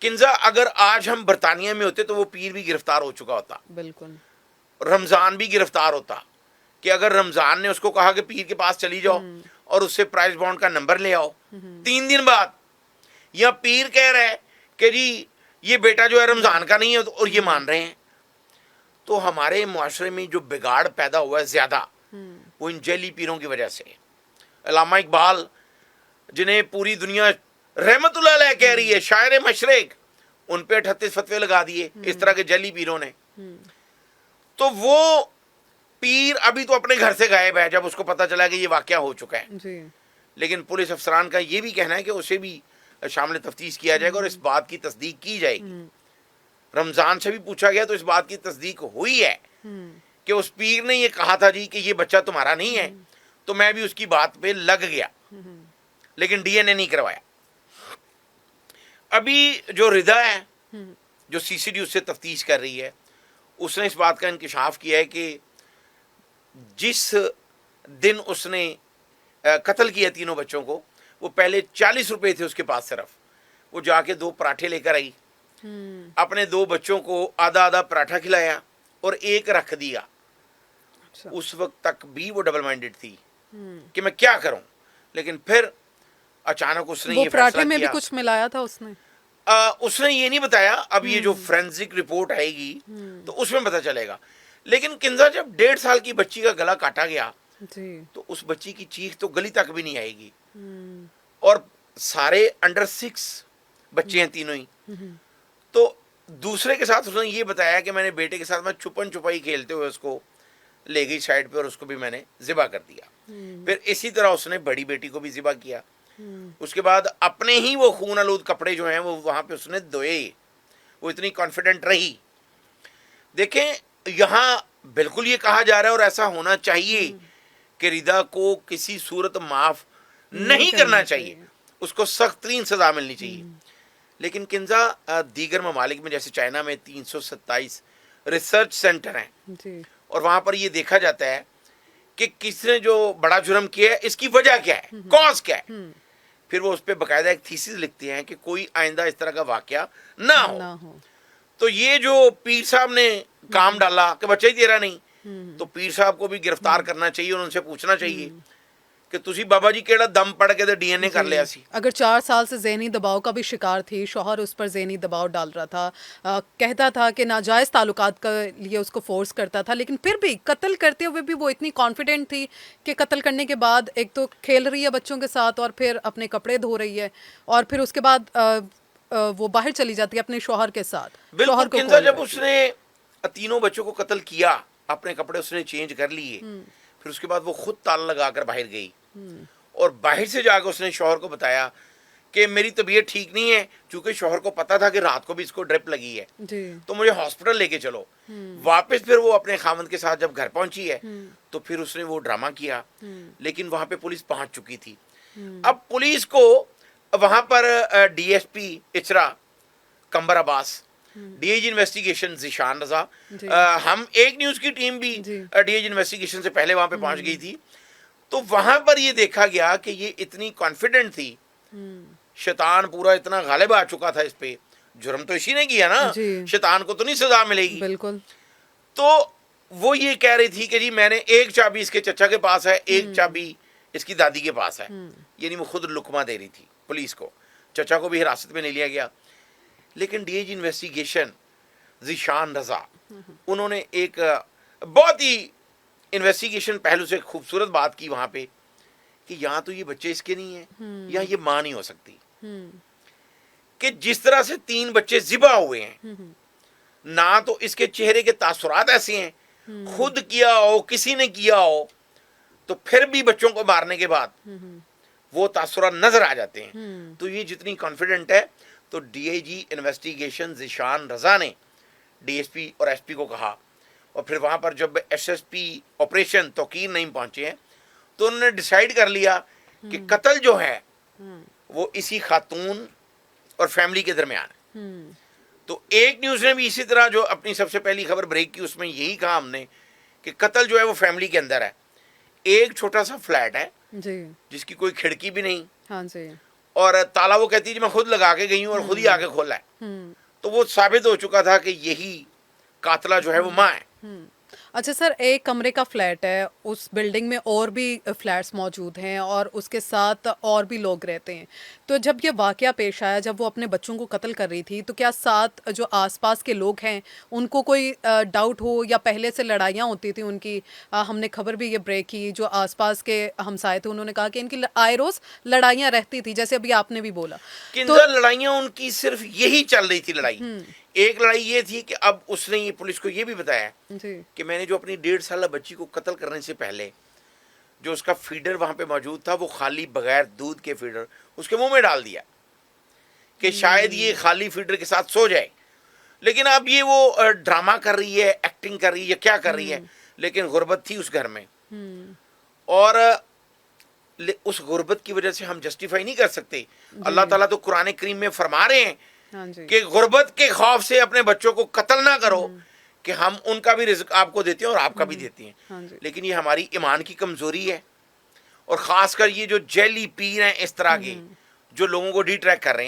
کنزا اگر آج ہم برطانیہ میں ہوتے تو وہ پیر بھی گرفتار ہو چکا ہوتا, بالکل. رمضان بھی گرفتار ہوتا, کہ اگر رمضان نے اس کو کہا کہ پیر کے پاس چلی جاؤ اور اس سے پرائز بانڈ کا نمبر لے آؤ, 3 دن بعد یا پیر کہہ رہا ہے کہ جی یہ بیٹا جو ہے رمضان کا نہیں ہے, اور یہ مان رہے ہیں. تو ہمارے معاشرے میں جو بگاڑ پیدا ہوا ہے زیادہ, وہ ان جیلی پیروں کی وجہ سے. علامہ اقبال جنہیں پوری دنیا رحمت اللہ علیہ کہہ رہی ہے, شاعر مشرق, ان پہ 38 فتوے لگا دیے اس طرح کے جیلی پیروں نے. تو وہ پیر ابھی تو اپنے گھر سے غائب ہے جب اس کو پتا چلا کہ یہ واقعہ ہو چکا ہے, لیکن پولیس افسران کا یہ بھی کہنا ہے کہ اسے بھی شامل تفتیش کیا جائے گا اور اس بات کی تصدیق کی جائے گی. رمضان سے بھی پوچھا گیا تو اس بات کی تصدیق ہوئی ہے کہ اس پیر نے یہ کہا تھا جی کہ یہ بچہ تمہارا نہیں ہے, تو میں بھی اس کی بات پہ لگ گیا, لیکن ڈی این اے نہیں کروایا. ابھی جو رضا ہے جو سی سی ڈی اس سے تفتیش کر رہی ہے, اس نے اس بات کا انکشاف کیا ہے کہ جس دن اس نے قتل کیا تینوں بچوں کو, وہ پہلے 40 روپے تھے اس کے پاس صرف, وہ جا کے 2 پراٹھے لے کر آئی, اپنے 2 بچوں کو آدھا آدھا پراٹھا کھلایا اور 1 رکھ دیا. اس وقت تک بھی وہ ڈبل مائنڈڈ تھی کہ میں کیا کروں, لیکن پھر اچانک اس نے یہ پراٹھے فیصلہ میں کیا. بھی کچھ ملایا تھا اس نے یہ نہیں بتایا, اب یہ جو فورینسک رپورٹ آئے گی تو اس میں پتہ چلے گا. لیکن کنزا جب 1.5 سال کی بچی کا گلا کاٹا گیا تو اس بچی کی چیخ تو گلی تک بھی نہیں آئے گی, اور سارے انڈر 6 بچے ہیں تینوں ہی. تو دوسرے کے ساتھ اس نے یہ بتایا کہ میں نے بیٹے کے ساتھ میں چھپن چھپائی کھیلتے ہوئے اس کو لے گئی سائڈ پہ اور اس کو بھی میں نے ذبح کر دیا. پھر اسی طرح اس نے بڑی بیٹی کو بھی ذبح کیا. اس کے بعد اپنے ہی وہ خون آلود کپڑے جو ہیں وہ وہاں پہ اس نے دھوئے, وہ اتنی کانفیڈنٹ رہی. دیکھیں یہاں بالکل یہ کہا جا رہا ہے اور ایسا ہونا چاہیے کہ رضا کو کسی صورت معاف نہیں کرنا چاہیے, اس کو سخت ترین سزا ملنی چاہیے. لیکن کنزا دیگر ممالک میں جیسے چائنا میں 327 ریسرچ سینٹر ہیں, اور وہاں پر یہ دیکھا جاتا ہے کہ کس نے جو بڑا جرم کیا ہے اس کی وجہ کیا ہے, کاز کیا ہے. پھر وہ اس پہ باقاعدہ ایک تھیسس لکھتے ہیں کہ کوئی آئندہ اس طرح کا واقعہ نہ ہو. تو یہ جو پیر صاحب نے کام ڈالا کہ بچہ ہی تیرا نہیں, تو پیر صاحب کو بھی گرفتار کرنا چاہیے اور ان سے پوچھنا چاہیے کہ تسی بابا جی کیڑا دم پڑ کے ڈی این اے کر لیا سی. اگر 4 سال سے ذہنی دباؤ کا بھی شکار تھی, شوہر اس پر ذہنی دباؤ ڈال رہا تھا, کہتا تھا کہ ناجائز تعلقات کے لیے اس کو فورس کرتا تھا, لیکن پھر بھی قتل کرتے ہوئے بھی وہ اتنی کانفیڈنٹ تھی کہ قتل کرنے کے بعد ایک تو کھیل رہی ہے بچوں کے ساتھ اور پھر اپنے کپڑے دھو رہی ہے, اور پھر اس کے بعد وہ باہر چلی جاتی ہے اپنے شوہر کے ساتھ. بالکل کنزا جب اس نے تینوں بچوں کو قتل کیا, اپنے کپڑے اس نے چینج کر لیے, پھر اس کے بعد وہ خود تالا لگا کر باہر گئی, اور باہر سے جا کے اس نے شوہر کو بتایا کہ میری طبیعت ٹھیک نہیں ہے, چونکہ شوہر کو پتا تھا کہ رات کو بھی اس کو ڈرپ لگی ہے, تو مجھے ہاسپٹل لے کے چلو. واپس پھر وہ اپنے خاوند کے ساتھ جب گھر پہنچی ہے تو پھر اس نے وہ ڈرامہ کیا, لیکن وہاں پہ پولیس پہنچ چکی تھی. اب پولیس کو وہاں پر ڈی ایس پی اچرا کمبر عباس, ڈی ایچ انویسٹیگیشن ذیشان رضا, ہم ایک نیوز کی ٹیم بھی ڈی ایچ انویسٹیگیشن سے پہلے وہاں پہ پہنچ گئی تھی. تو وہاں پر یہ دیکھا گیا کہ یہ اتنی کانفیڈنٹ تھی, شیطان پورا اتنا غالب آ چکا تھا اس پہ, جرم تو اسی نے کیا نا, شیطان کو تو نہیں سزا ملے گی. بالکل. تو وہ یہ کہہ رہی تھی کہ جی میں نے ایک چابی اس کے چچا کے پاس ہے, ایک چابی اس کی دادی کے پاس ہے, یعنی وہ خود لقمہ دے رہی تھی پولیس کو. چچا کو بھی حراست میں نہیں لیا گیا. لیکن ڈی ایچ انویسٹیگیشن ذیشان رضا, انہوں نے ایک بہت ہی انویسٹیگیشن پہلو سے خوبصورت بات کی وہاں پہ کہ یہاں تو یہ بچے اس کے نہیں ہیں, یہاں یہ ماں نہیں ہو سکتی. کہ جس طرح سے 3 بچے ذبح ہوئے ہیں, نہ تو اس کے چہرے کے تاثرات ایسے ہیں, خود کیا ہو کسی نے کیا ہو, تو پھر بھی بچوں کو مارنے کے بعد وہ تاثرات نظر آ جاتے ہیں. تو یہ جتنی کانفیڈنٹ ہے, تو D I G investigation Zeeshan Raza نے ڈی ایس پی اور ایس پی کو کہا, اور پھر وہاں پر جب ایس ایس پی آپریشن توقیر نہیں پہنچے ہیں تو انہوں نے ڈیسائیڈ کر لیا کہ قتل جو ہے وہ اسی خاتون اور فیملی کے درمیان ہے. تو ایک نیوز نے بھی اسی طرح جو اپنی سب سے پہلی خبر بریک کی, اس میں یہی کہا ہم نے کہ قتل جو ہے وہ فیملی کے اندر ہے. ایک چھوٹا سا فلیٹ ہے جس کی کوئی کھڑکی بھی نہیں, اور تالا وہ کہتی ہے جی میں خود لگا کے گئی ہوں اور خود ہی آ کے کھولا ہے. تو وہ ثابت ہو چکا تھا کہ یہی قاتلہ جو ہے وہ ماں ہے. اچھا سر، ایک کمرے کا فلیٹ ہے، اس بلڈنگ میں اور بھی فلیٹس موجود ہیں اور اس کے ساتھ اور بھی لوگ رہتے ہیں. تو جب یہ واقعہ پیش آیا، جب وہ اپنے بچوں کو قتل کر رہی تھی، تو کیا ساتھ جو آس پاس کے لوگ ہیں ان کو کوئی ڈاؤٹ ہو، یا پہلے سے لڑائیاں ہوتی تھیں ان کی؟ ہم نے خبر بھی یہ بریک کی، جو آس پاس کے ہمسائے تھے انہوں نے کہا کہ ان کی آئے روز لڑائیاں رہتی تھی، جیسے ابھی آپ نے بھی بولا. تو کنزا لڑائیاں ان کی صرف یہی چل رہی تھی لڑائی. ایک لڑائی یہ تھی کہ اب اس نے یہ پولیس کو یہ بھی بتایا جی کہ میں نے جو اپنی 1.5 سالہ بچی کو قتل کرنے سے پہلے جو اس کا فیڈر وہاں پہ موجود تھا وہ خالی بغیر دودھ کے فیڈر اس کے منہ میں ڈال دیا کہ شاید یہ خالی فیڈر کے ساتھ سو جائے. لیکن اب یہ وہ ڈرامہ کر رہی ہے، ایکٹنگ کر رہی ہے، کیا کر رہی ہے، لیکن غربت تھی اس گھر میں. اور اس غربت کی وجہ سے ہم جسٹیفائی نہیں کر سکتے. اللہ تعالیٰ تو قرآن کریم میں فرما رہے ہیں ہاں جی کہ غربت کے خوف سے اپنے بچوں کو قتل نہ کرو، کہ ہم ان کا بھی رزق آپ کو دیتے ہیں اور آپ کا بھی دیتے ہیں. ہاں جی لیکن یہ ہماری ایمان کی کمزوری ہے، اور خاص کر یہ جو جیلی پیر ہیں اس طرح کے جو لوگوں کو ڈی ٹریک کر رہے ہیں.